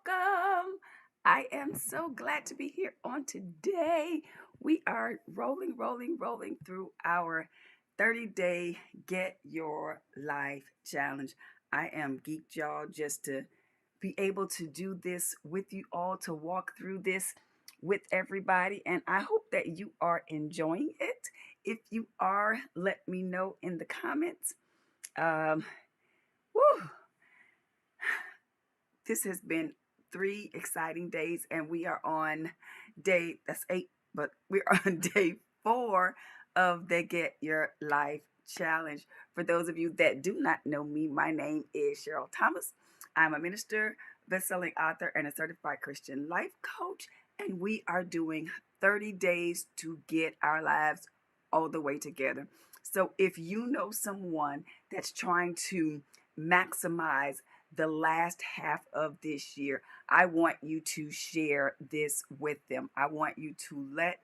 welcome. I am so glad to be here on today. We are rolling through our 30-day Get Your Life Challenge. I am geeked, y'all, just to be able to do this with you all, to walk through this with everybody. And I hope that you are enjoying it. If you are, let me know in the comments. Um, woo, this has been 3 exciting days, and we are on that's 8, but we're on day 4 of the Get Your Life Challenge. For those of you that do not know me, my name is Cheryl Thomas. I'm a minister, best-selling author, and a certified Christian life coach, and we are doing 30 days to get our lives all the way together. So if you know someone that's trying to maximize the last half of this year, I want you to share this with them. I want you to let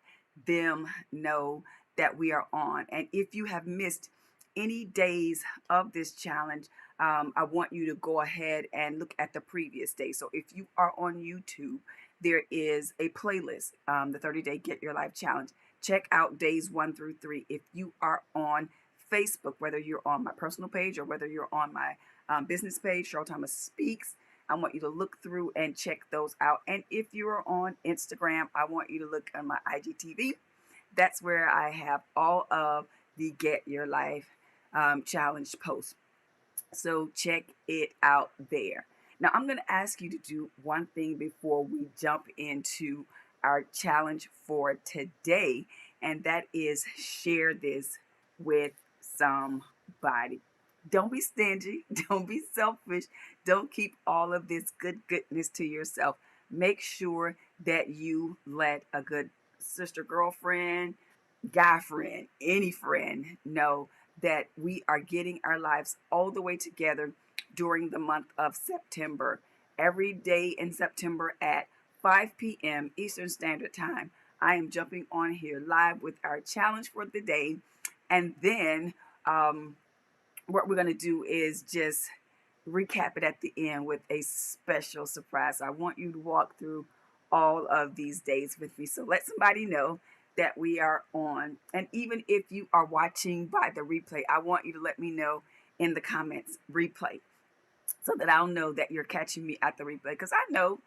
them know that we are on. And if you have missed any days of this challenge, I want you to go ahead and look at the previous day. So if you are on YouTube, there is a playlist, the 30-day Get Your Life Challenge. Check out days 1 through 3. If you are on Facebook, whether you're on my personal page or whether you're on my business page, Cheryl Thomas Speaks, I want you to look through and check those out. And if you're on Instagram, I want you to look on my IGTV. That's where I have all of the Get Your Life Challenge posts. So check it out there. Now, I'm going to ask you to do one thing before we jump into our challenge for today, and that is share this with somebody. Don't be stingy. Don't be selfish. Don't keep all of this goodness to yourself. Make sure that you let a good sister, girlfriend, guy friend, any friend know that we are getting our lives all the way together during the month of September. Every day in September at 5 p.m. Eastern Standard Time, I am jumping on here live with our challenge for the day. And then what we're going to do is just recap it at the end with a special surprise. I want you to walk through all of these days with me. So let somebody know that we are on. And even if you are watching by the replay, I want you to let me know in the comments replay, so that I'll know that you're catching me at the replay. Because I know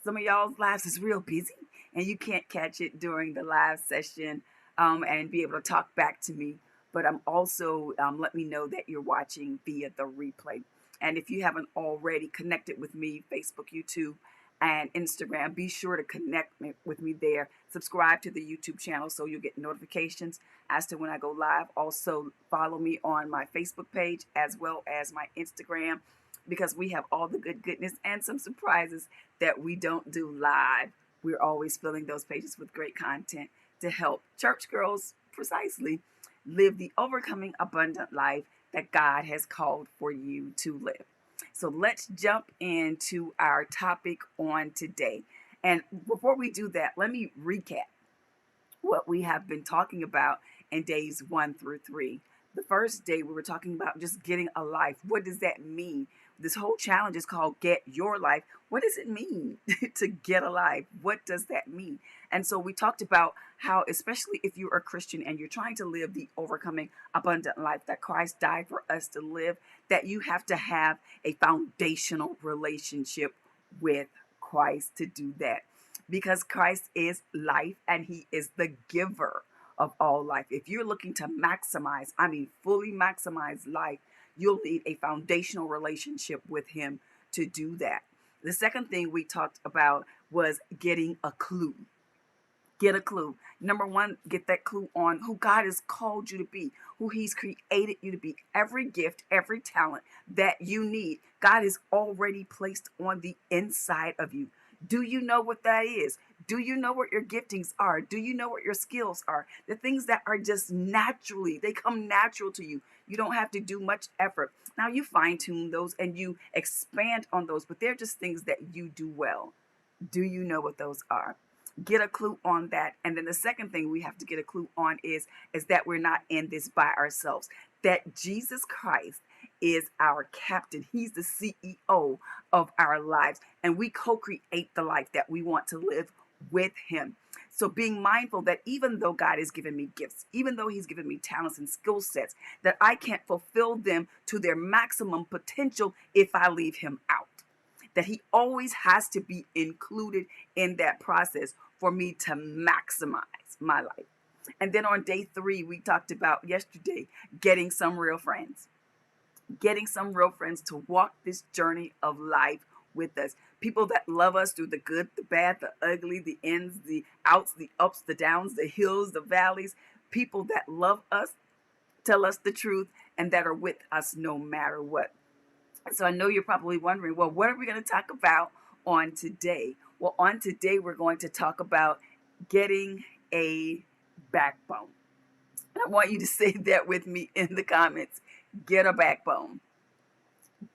some of y'all's lives is real busy and you can't catch it during the live session and be able to talk back to me. But I'm also let me know that you're watching via the replay. And if you haven't already connected with me, Facebook, YouTube, and Instagram, be sure to connect with me there. Subscribe to the YouTube channel so you'll get notifications as to when I go live. Also, follow me on my Facebook page as well as my Instagram, because we have all the goodness and some surprises that we don't do live. We're always filling those pages with great content to help church girls precisely live the overcoming abundant life that God has called for you to live. So let's jump into our topic on today. And before we do that, let me recap what we have been talking about in days 1 through 3. The first day we were talking about just getting a life. What does that mean? This whole challenge is called Get Your Life. What does it mean to get a life? What does that mean? And so we talked about how, especially if you're a Christian and you're trying to live the overcoming abundant life that Christ died for us to live, that you have to have a foundational relationship with Christ to do that. Because Christ is life and he is the giver of all life. If you're looking to maximize, fully maximize life, you'll need a foundational relationship with him to do that. The second thing we talked about was getting a clue. Get a clue. Number one, get that clue on who God has called you to be, who he's created you to be. Every gift, every talent that you need, God has already placed on the inside of you. Do you know what that is? Do you know what your giftings are? Do you know what your skills are? The things that are just naturally, they come natural to you. You don't have to do much effort. Now you fine tune those and you expand on those, but they're just things that you do well. Do you know what those are? Get a clue on that. And then the second thing we have to get a clue on is that we're not in this by ourselves, that Jesus Christ is our captain. He's the CEO of our lives, and we co-create the life that we want to live with him. So being mindful that even though God has given me gifts, even though he's given me talents and skill sets, that I can't fulfill them to their maximum potential if I leave him out. That he always has to be included in that process for me to maximize my life. And then on day 3, we talked about yesterday getting some real friends. Getting some real friends to walk this journey of life with us. People that love us through the good, the bad, the ugly, the ins, the outs, the ups, the downs, the hills, the valleys. People that love us, tell us the truth, and that are with us no matter what. So I know you're probably wondering, well, what are we going to talk about on today? Well, on today, we're going to talk about getting a backbone. And I want you to say that with me in the comments. Get a backbone.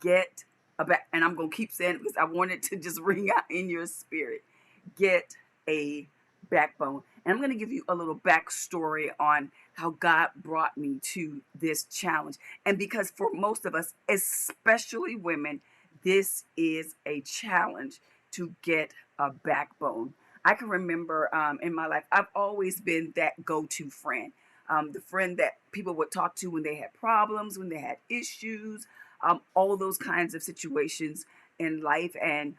Get a back. And I'm going to keep saying it because I want it to just ring out in your spirit. Get a backbone. And I'm going to give you a little backstory on how God brought me to this challenge. And because for most of us, especially women, this is a challenge to get a backbone. I can remember in my life, I've always been that go-to friend. The friend that people would talk to when they had problems, when they had issues, all those kinds of situations in life. And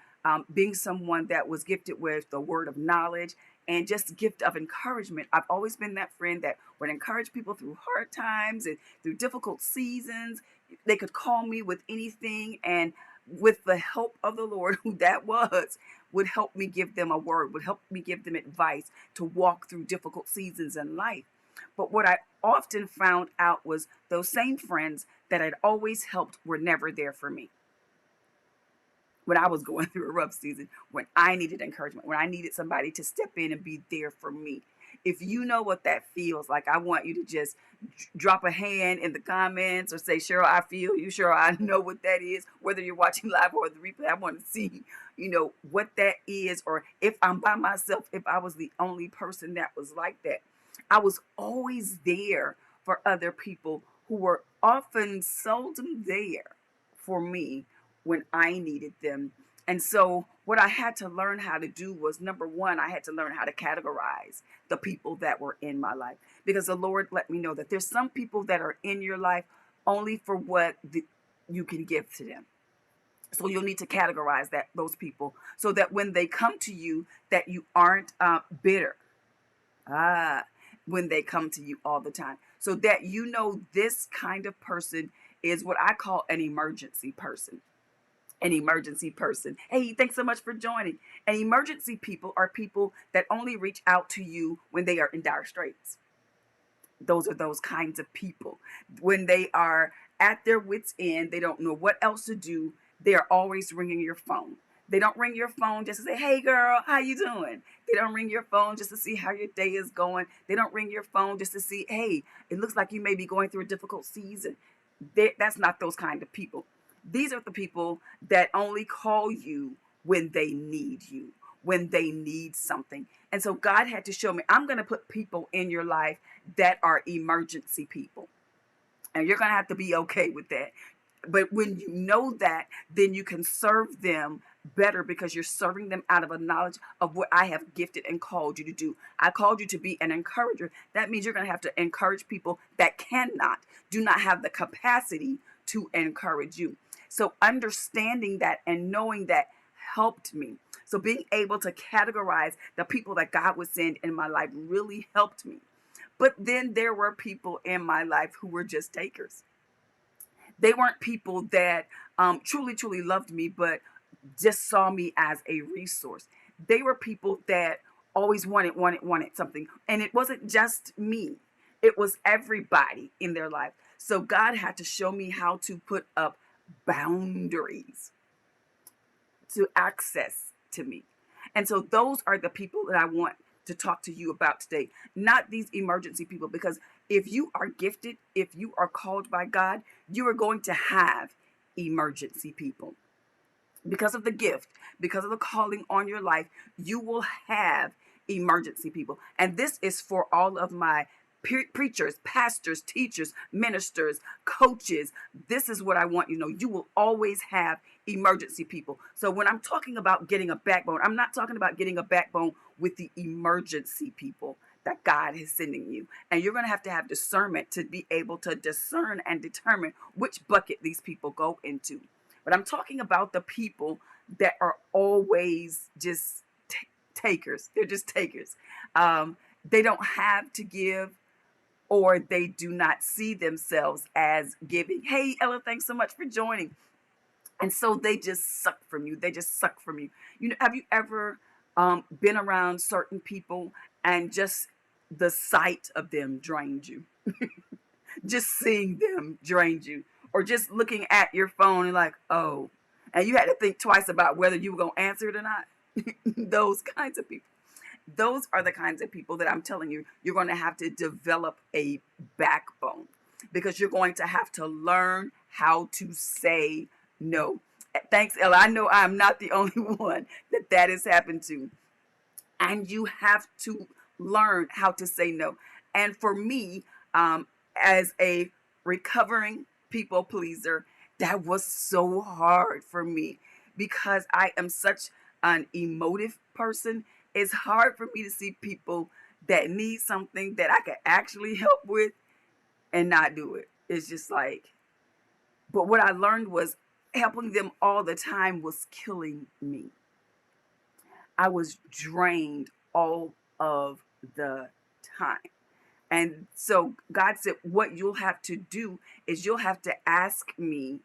being someone that was gifted with the word of knowledge and just gift of encouragement. I've always been that friend that would encourage people through hard times and through difficult seasons. They could call me with anything, and with the help of the Lord, who that was, would help me give them a word, would help me give them advice to walk through difficult seasons in life. But what I often found out was those same friends that I'd always helped were never there for me when I was going through a rough season, when I needed encouragement, when I needed somebody to step in and be there for me. If you know what that feels like, I want you to just drop a hand in the comments or say, Cheryl, I feel you. Cheryl, I know what that is. Whether you're watching live or the replay, I want to see, what that is. Or if I'm by myself, if I was the only person that was like that. I was always there for other people who were often seldom there for me when I needed them. And so what I had to learn how to do was, number one, I had to learn how to categorize the people that were in my life, because the Lord let me know that there's some people that are in your life only for what you can give to them. So you'll need to categorize those people so that when they come to you, that you aren't bitter. When they come to you all the time, so that this kind of person is what I call an emergency person. An emergency person. Hey, thanks so much for joining. And emergency people are people that only reach out to you when they are in dire straits. Those are those kinds of people. When they are at their wits' end, they don't know what else to do, they are always ringing your phone. They don't ring your phone just to say, hey girl, how you doing? They don't ring your phone just to see how your day is going. They don't ring your phone just to see, hey, it looks like you may be going through a difficult season. That's not those kind of people. These are the people that only call you when they need you, when they need something. And so God had to show me, I'm going to put people in your life that are emergency people. And you're going to have to be okay with that. But when you know that, then you can serve them better, because you're serving them out of a knowledge of what I have gifted and called you to do. I called you to be an encourager. That means you're going to have to encourage people that do not have the capacity to encourage you. So understanding that and knowing that helped me. So being able to categorize the people that God would send in my life really helped me. But then there were people in my life who were just takers. They weren't people that truly, truly loved me, but just saw me as a resource. They were people that always wanted something. And it wasn't just me. It was everybody in their life. So God had to show me how to put up boundaries to access to me. And so those are the people that I want to talk to you about today, not these emergency people, because if you are gifted, if you are called by God, you are going to have emergency people. Because of the gift, because of the calling on your life, you will have emergency people. And this is for all of my preachers, pastors, teachers, ministers, coaches. This is what I want you to know. You will always have emergency people. So when I'm talking about getting a backbone, I'm not talking about getting a backbone with the emergency people that God is sending you. And you're going to have discernment to be able to discern and determine which bucket these people go into. But I'm talking about the people that are always just takers. They're just takers. They don't have to give, or they do not see themselves as giving. Hey, Ella, thanks so much for joining. And so they just suck from you. They just suck from you. You know, have you ever been around certain people and just the sight of them drained you? Just seeing them drained you, or just looking at your phone and like, oh, and you had to think twice about whether you were going to answer it or not. Those kinds of people. Those are the kinds of people that I'm telling you, you're going to have to develop a backbone, because you're going to have to learn how to say no. Thanks, Ella. I know I'm not the only one that has happened to. And you have to learn how to say no. And for me, as a recovering people pleaser, that was so hard for me, because I am such an emotive person. It's hard for me to see people that need something that I could actually help with and not do it. It's just like, but what I learned was helping them all the time was killing me. I was drained all of the time. And so God said, what you'll have to do is you'll have to ask me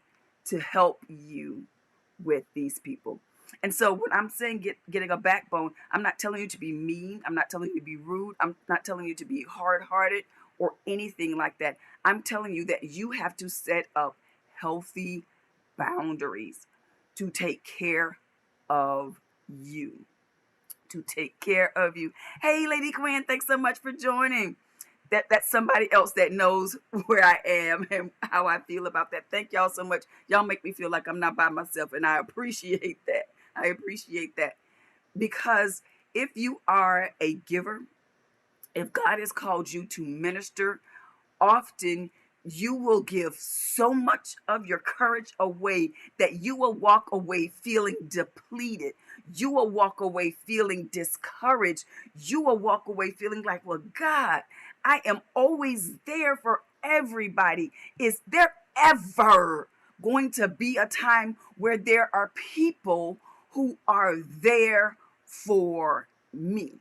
to help you with these people. And so when I'm saying getting a backbone, I'm not telling you to be mean. I'm not telling you to be rude. I'm not telling you to be hard-hearted or anything like that. I'm telling you that you have to set up healthy boundaries to take care of you. To take care of you. Hey, Lady Gwen, thanks so much for joining. That's somebody else that knows where I am and how I feel about that. Thank y'all so much. Y'all make me feel like I'm not by myself, and I appreciate that. I appreciate that, because if you are a giver, if God has called you to minister, often you will give so much of your courage away that you will walk away feeling depleted. You will walk away feeling discouraged. You will walk away feeling like, well, God, I am always there for everybody. Is there ever going to be a time where there are people who are there for me?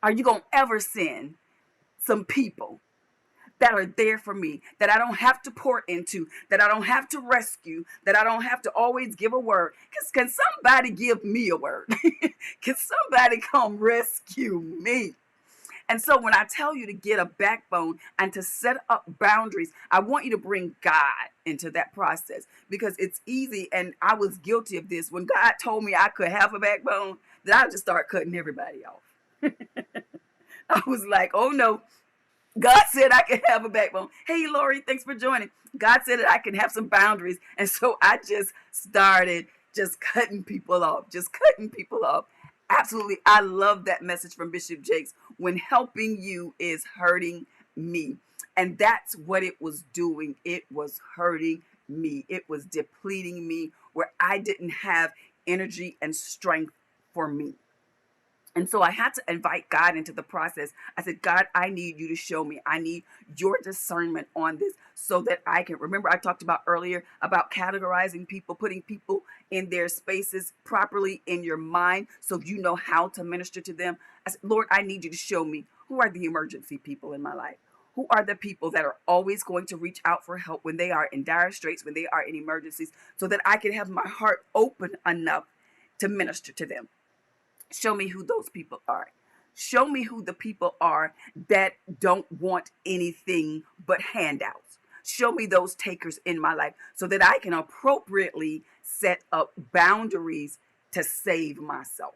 Are you going to ever send some people that are there for me, that I don't have to pour into, that I don't have to rescue, that I don't have to always give a word? Because can somebody give me a word? Can somebody come rescue me? And so when I tell you to get a backbone and to set up boundaries, I want you to bring God into that process, because it's easy. And I was guilty of this. When God told me I could have a backbone, then I just started cutting everybody off. I was like, oh no, God said I can have a backbone. Hey, Lori, thanks for joining. God said that I can have some boundaries. And so I just started just cutting people off, Absolutely. I love that message from Bishop Jakes. When helping you is hurting me. And that's what it was doing. It was hurting me. It was depleting me, where I didn't have energy and strength for me. And so I had to invite God into the process. I said, God, I need you to show me. I need your discernment on this, so that I can remember. I talked about earlier about categorizing people, putting people in their spaces properly in your mind, so you know how to minister to them. I said, Lord, I need you to show me who are the emergency people in my life. Who are the people that are always going to reach out for help when they are in dire straits, when they are in emergencies, so that I can have my heart open enough to minister to them. Show me who those people are. Show me who the people are that don't want anything but handouts. Show me those takers in my life, so that I can appropriately set up boundaries to save myself.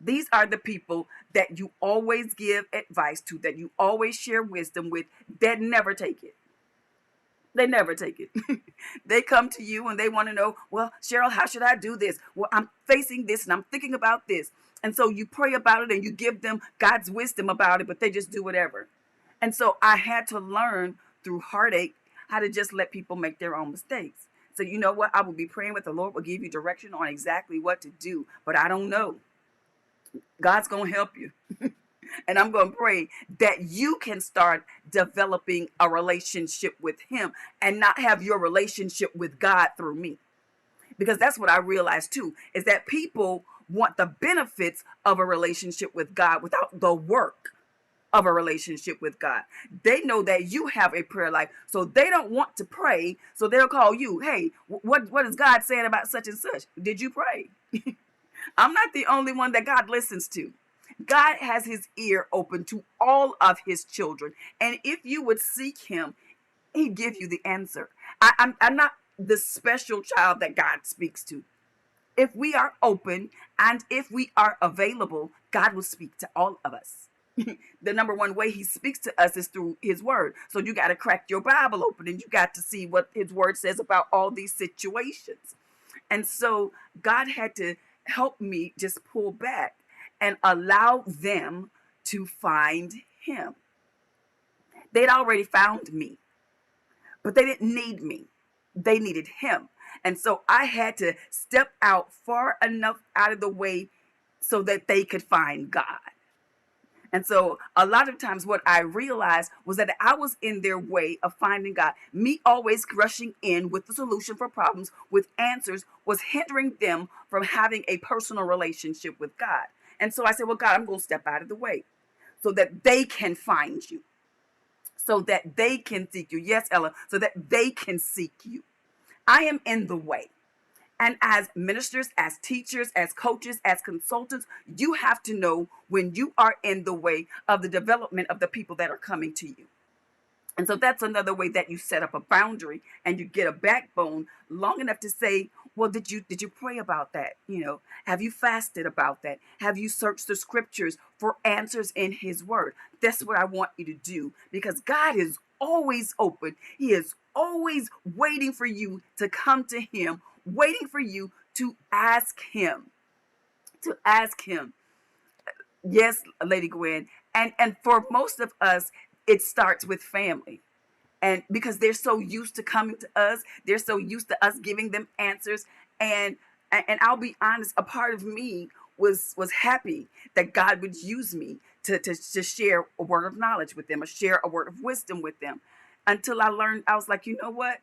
These are the people that you always give advice to, that you always share wisdom with, that never take it. They never take it. They come to you and they want to know, well, Cheryl, how should I do this? Well, I'm facing this and I'm thinking about this. And so you pray about it and you give them God's wisdom about it, but they just do whatever. And so I had to learn through heartache how to just let people make their own mistakes. So you know what? I will be praying with the Lord will give you direction on exactly what to do. But I don't know. God's going to help you. And I'm going to pray that you can start developing a relationship with him and not have your relationship with God through me. Because that's what I realized too, is that people want the benefits of a relationship with God without the work of a relationship with God. They know that you have a prayer life, so they don't want to pray. So they'll call you, hey, what is God saying about such and such? Did you pray? I'm not the only one that God listens to. God has his ear open to all of his children. And if you would seek him, he'd give you the answer. I'm not the special child that God speaks to. If we are open and if we are available, God will speak to all of us. The number one way he speaks to us is through his word. So you got to crack your Bible open and you got to see what his word says about all these situations. And so God had to help me just pull back and allow them to find him. They'd already found me, but they didn't need me. They needed him. And so I had to step out far enough out of the way so that they could find God. And so a lot of times what I realized was that I was in their way of finding God. Me always rushing in with the solution for problems, with answers, was hindering them from having a personal relationship with God. And so I said, well, God, I'm going to step out of the way so that they can find you, so that they can seek you. Yes, Ella, so that they can seek you. I am in the way. And as ministers, as teachers, as coaches, as consultants, you have to know when you are in the way of the development of the people that are coming to you. And so that's another way that you set up a boundary and you get a backbone long enough to say, well, did you pray about that? Have you fasted about that? Have you searched the scriptures for answers in his word? That's what I want you to do, because God is always open. He is always waiting for you to come to him, waiting for you to ask him, Yes, Lady Gwen. And for most of us, it starts with family. And because they're so used to coming to us, they're so used to us giving them answers. And I'll be honest, a part of me was happy that God would use me to share a word of knowledge with them, or share a word of wisdom with them. Until I learned, I was like, you know what?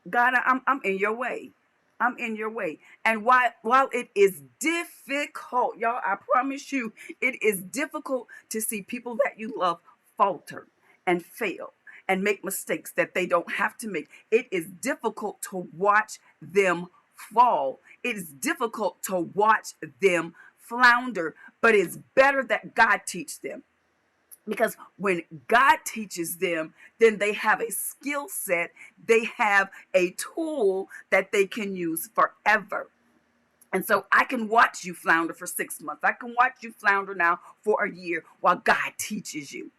God, I'm in your way. I'm in your way. And while it is difficult, y'all, I promise you, it is difficult to see people that you love falter and fail and make mistakes that they don't have to make. It is difficult to watch them fall. It is difficult to watch them flounder, but it's better that God teach them. Because when God teaches them, then they have a skill set, they have a tool that they can use forever. And so I can watch you flounder for 6 months. I can watch you flounder now for a year while God teaches you.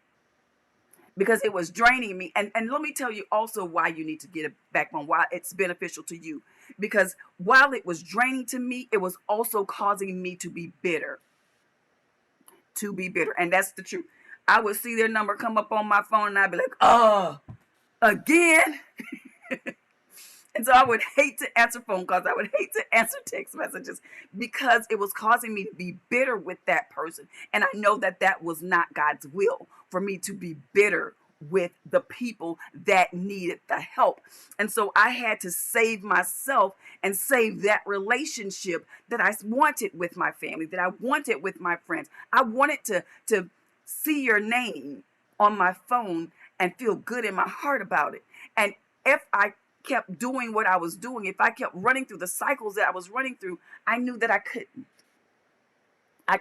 Because it was draining me. And let me tell you also why you need to get a backbone, why it's beneficial to you. Because while it was draining to me, it was also causing me to be bitter. And that's the truth. I would see their number come up on my phone and I'd be like, oh, again? And so I would hate to answer phone calls. I would hate to answer text messages because it was causing me to be bitter with that person. And I know that that was not God's will for me to be bitter with the people that needed the help. And so I had to save myself and save that relationship that I wanted with my family, that I wanted with my friends. I wanted to see your name on my phone and feel good in my heart about it. And if I kept doing what I was doing, if I kept running through the cycles that I was running through, I knew that I couldn't. I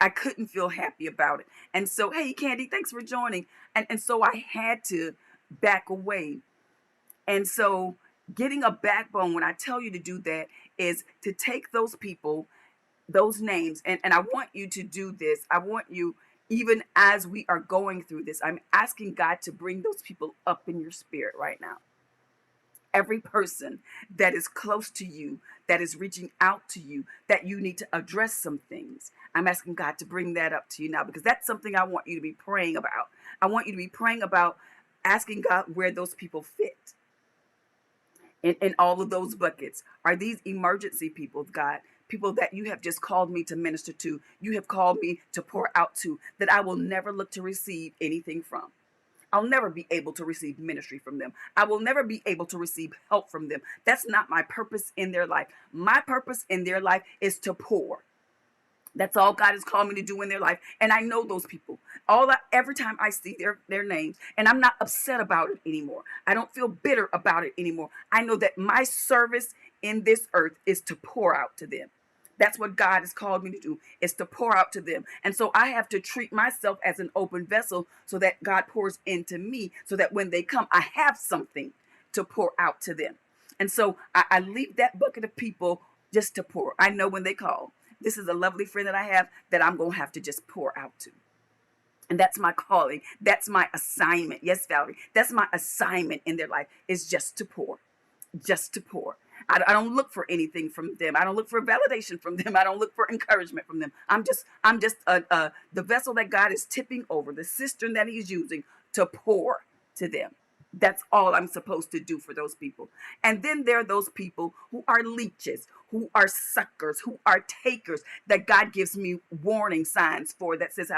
couldn't feel happy about it. And so, hey, Candy, thanks for joining. And so I had to back away. And so getting a backbone, when I tell you to do that, is to take those people, those names, and I want you to do this. I want you, even as we are going through this, I'm asking God to bring those people up in your spirit right now. Every person that is close to you, that is reaching out to you, that you need to address some things. I'm asking God to bring that up to you now, because that's something I want you to be praying about. I want you to be praying about asking God where those people fit. in all of those buckets are these emergency people, God, people that you have just called me to minister to, you have called me to pour out to, that I will never look to receive anything from. I'll never be able to receive ministry from them. I will never be able to receive help from them. That's not my purpose in their life. My purpose in their life is to pour. That's all God has called me to do in their life. And I know those people. Every time I see their names, and I'm not upset about it anymore. I don't feel bitter about it anymore. I know that my service in this earth is to pour out to them. That's what God has called me to do, is to pour out to them. And so I have to treat myself as an open vessel so that God pours into me, so that when they come, I have something to pour out to them. And so I leave that bucket of people just to pour. I know when they call, this is a lovely friend that I have that I'm going to have to just pour out to. And that's my calling. That's my assignment. Yes, Valerie, that's my assignment in their life, is just to pour, just to pour. I don't look for anything from them. I don't look for validation from them. I don't look for encouragement from them. I'm just the vessel that God is tipping over, the cistern that he's using to pour to them. That's all I'm supposed to do for those people. And then there are those people who are leeches, who are suckers, who are takers, that God gives me warning signs for, that says,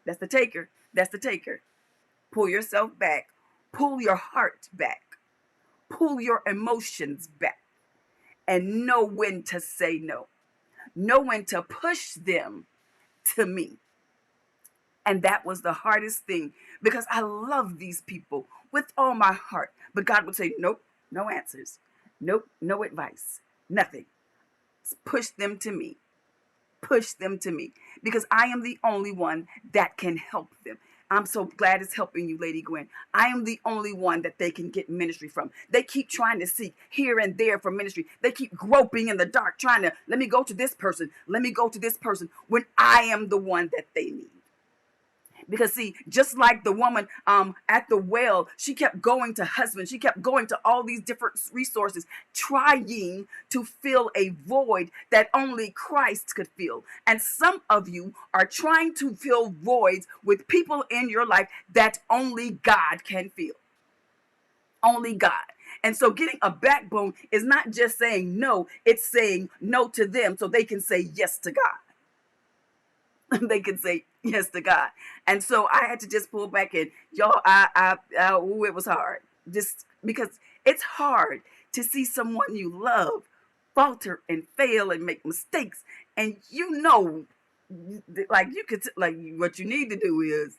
that's the taker. That's the taker. Pull yourself back. Pull your heart back. Pull your emotions back. And know when to say no. Know when to push them to me. And that was the hardest thing, because I love these people with all my heart. But God would say, nope, no answers. Nope, no advice. Nothing. Push them to me. Push them to me. Because I am the only one that can help them. I'm so glad it's helping you, Lady Gwen. I am the only one that they can get ministry from. They keep trying to seek here and there for ministry. They keep groping in the dark, trying to, let me go to this person. Let me go to this person, when I am the one that they need. Because see, just like the woman at the well, she kept going to husbands. She kept going to all these different resources, trying to fill a void that only Christ could fill. And some of you are trying to fill voids with people in your life that only God can fill. Only God. And so getting a backbone is not just saying no, it's saying no to them so they can say yes to God. They can say yes to God. And so I had to just pull back in. Y'all, it was hard. Just because it's hard to see someone you love falter and fail and make mistakes. And like you could, like what you need to do is,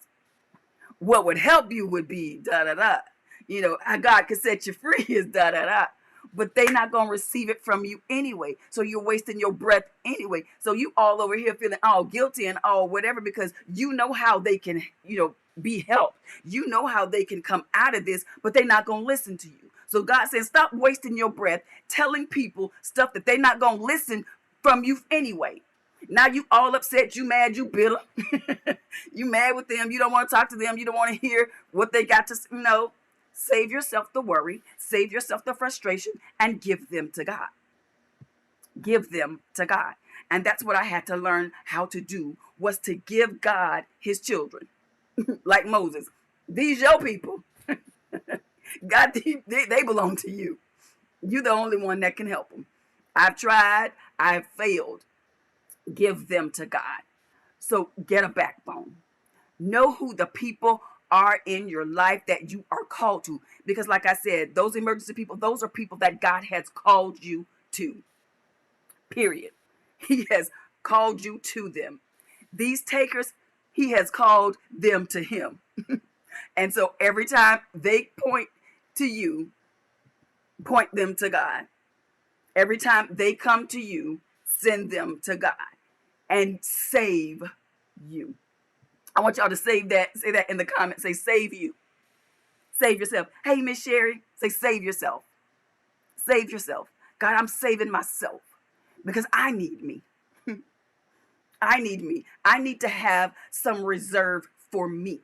what would help you would be da da da. How God could set you free is da da da. But they not going to receive it from you anyway. So you're wasting your breath anyway. So you all over here feeling all guilty and all whatever, because you know how they can, be helped. You know how they can come out of this, but they're not going to listen to you. So God says, stop wasting your breath telling people stuff that they're not going to listen from you anyway. Now you all upset, you mad, you bitter. You mad with them. You don't want to talk to them. You don't want to hear what they got to know. Save yourself the worry, save yourself the frustration, and give them to God. Give them to God. And that's what I had to learn how to do, was to give God his children. Like Moses. These your people. God, they belong to you. You're the only one that can help them. I've tried. I've failed. Give them to God. So get a backbone. Know who the people are in your life that you are called to. Because like I said, those emergency people, those are people that God has called you to. Period. He has called you to them. These takers, he has called them to him. And so every time they point to you, point them to God. Every time they come to you, send them to God and save you. I want y'all to say that in the comments. Say, save you. Save yourself. Hey, Miss Sherry, say, save yourself. Save yourself. God, I'm saving myself because I need me. I need me. I need to have some reserve for me.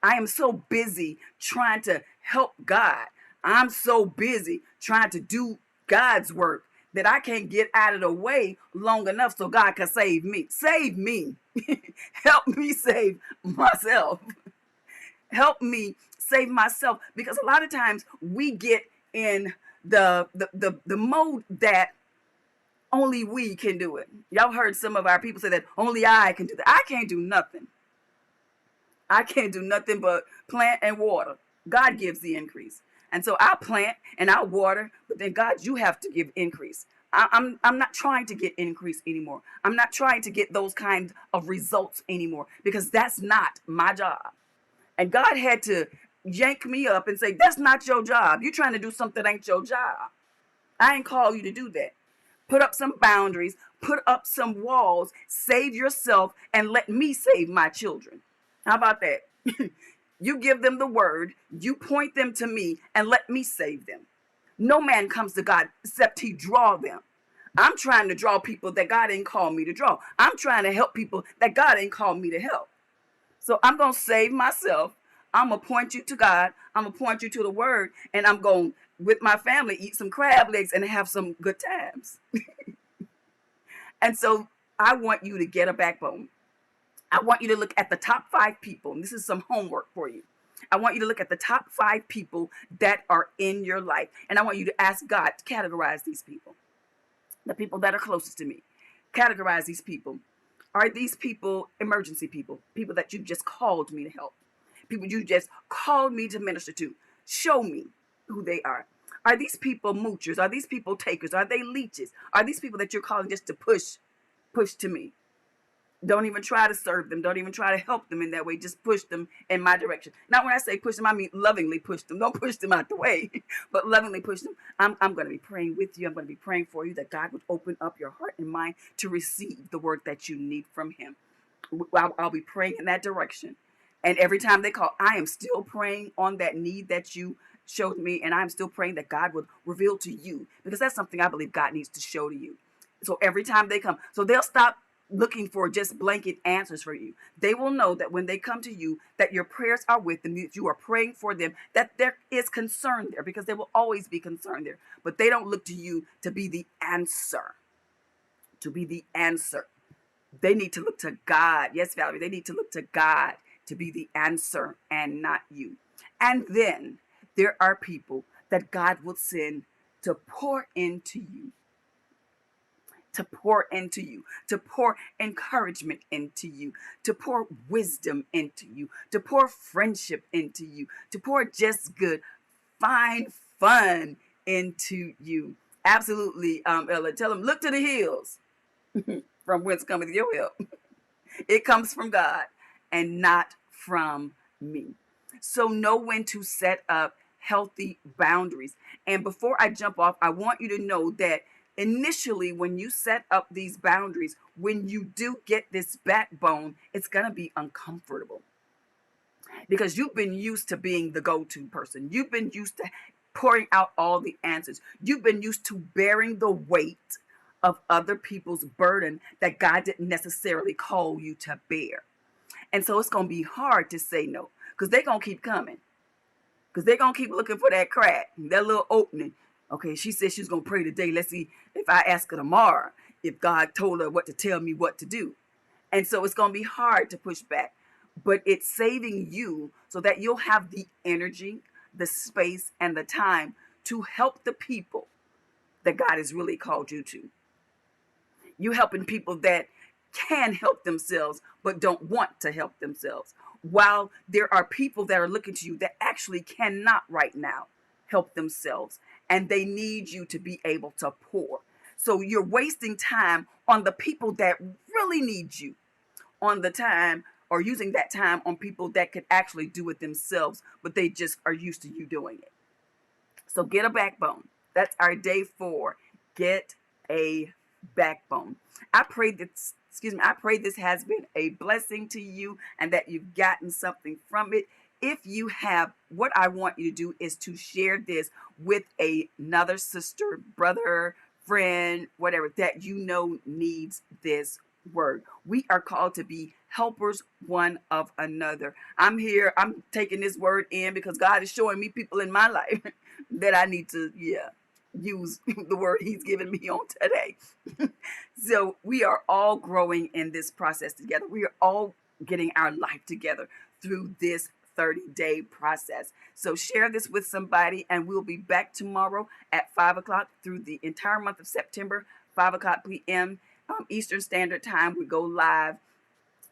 I am so busy trying to help God. I'm so busy trying to do God's work that I can't get out of the way long enough so God can save me. Save me. Help me save myself. Help me save myself. Because a lot of times we get in the mode that only we can do it. Y'all heard some of our people say that only I can do that. I can't do nothing. I can't do nothing but plant and water. God gives the increase. And so I plant and I water, but then God, you have to give increase. I'm not trying to get increase anymore. I'm not trying to get those kinds of results anymore because that's not my job. And God had to yank me up and say, that's not your job. You're trying to do something that ain't your job. I ain't call you to do that. Put up some boundaries, put up some walls, save yourself, and let me save my children. How about that? You give them the word, you point them to me, and let me save them. No man comes to God except he draw them. I'm trying to draw people that God ain't called me to draw. I'm trying to help people that God ain't called me to help. So I'm going to save myself. I'm going to point you to God. I'm going to point you to the word. And I'm going, with my family, eat some crab legs and have some good times. And so I want you to get a backbone. I want you to look at the top 5 people. And this is some homework for you. I want you to look at the top 5 people that are in your life. And I want you to ask God to categorize these people. The people that are closest to me. Categorize these people. Are these people emergency people? People that you just called me to help? People you just called me to minister to? Show me who they are. Are these people moochers? Are these people takers? Are they leeches? Are these people that you're calling just to push to me? Don't even try to serve them. Don't even try to help them in that way. Just push them in my direction. Now, when I say push them, I mean lovingly push them. Don't push them out the way, but lovingly push them. I'm going to be praying with you. I'm going to be praying for you that God would open up your heart and mind to receive the word that you need from him. I'll be praying in that direction. And every time they call, I am still praying on that need that you showed me. And I'm still praying that God would reveal to you, because that's something I believe God needs to show to you. So every time they come, so they'll stop looking for just blanket answers for you. They will know that when they come to you, that your prayers are with them, that you are praying for them, that there is concern there, because there will always be concern there. But they don't look to you to be the answer. To be the answer. They need to look to God. Yes, Valerie, they need to look to God to be the answer and not you. And then there are people that God will send to pour into you. To pour into you, to pour encouragement into you, to pour wisdom into you, to pour friendship into you, to pour just good, fine fun into you. Absolutely, Ella. Tell them, look to the hills from whence cometh your help. It comes from God and not from me. So know when to set up healthy boundaries. And before I jump off, I want you to know that initially, when you set up these boundaries, when you do get this backbone, it's going to be uncomfortable because you've been used to being the go-to person. You've been used to pouring out all the answers. You've been used to bearing the weight of other people's burden that God didn't necessarily call you to bear. And so it's going to be hard to say no, because they're going to keep coming, because they're going to keep looking for that crack, that little opening. Okay, she said she's going to pray today. Let's see if I ask her tomorrow if God told her what to tell me what to do. And so it's going to be hard to push back, but it's saving you so that you'll have the energy, the space, and the time to help the people that God has really called you to. You helping people that can help themselves but don't want to help themselves, while there are people that are looking to you that actually cannot right now help themselves, and they need you to be able to pour. So you're wasting time on the people that really need you, on the time, or using that time on people that could actually do it themselves, but they just are used to you doing it. So get a backbone. That's our day 4. Get a backbone. I pray this has been a blessing to you and that you've gotten something from it. If you have, what I want you to do is to share this with another sister, brother, friend, whatever, that you know needs this word. We are called to be helpers one of another. I'm taking this word in because God is showing me people in my life that I need to, use the word he's given me on today. So we are all growing in this process together. We are all getting our life together through this 30-day process. So share this with somebody, and we'll be back tomorrow at 5 o'clock through the entire month of September, 5 o'clock p.m. Eastern Standard Time. We go live.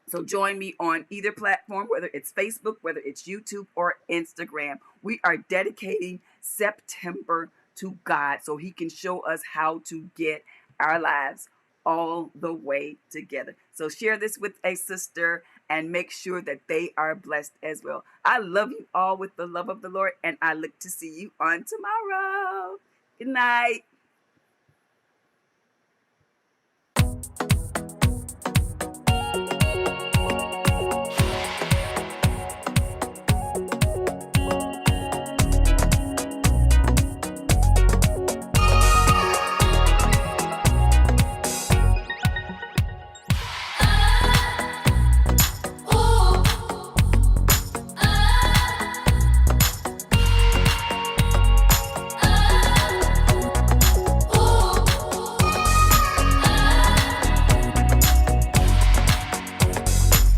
So join me on either platform, whether it's Facebook, whether it's YouTube or Instagram. We are dedicating September to God so he can show us how to get our lives all the way together. So share this with a sister and make sure that they are blessed as well. I love you all with the love of the Lord, and I look to see you on tomorrow. Good night.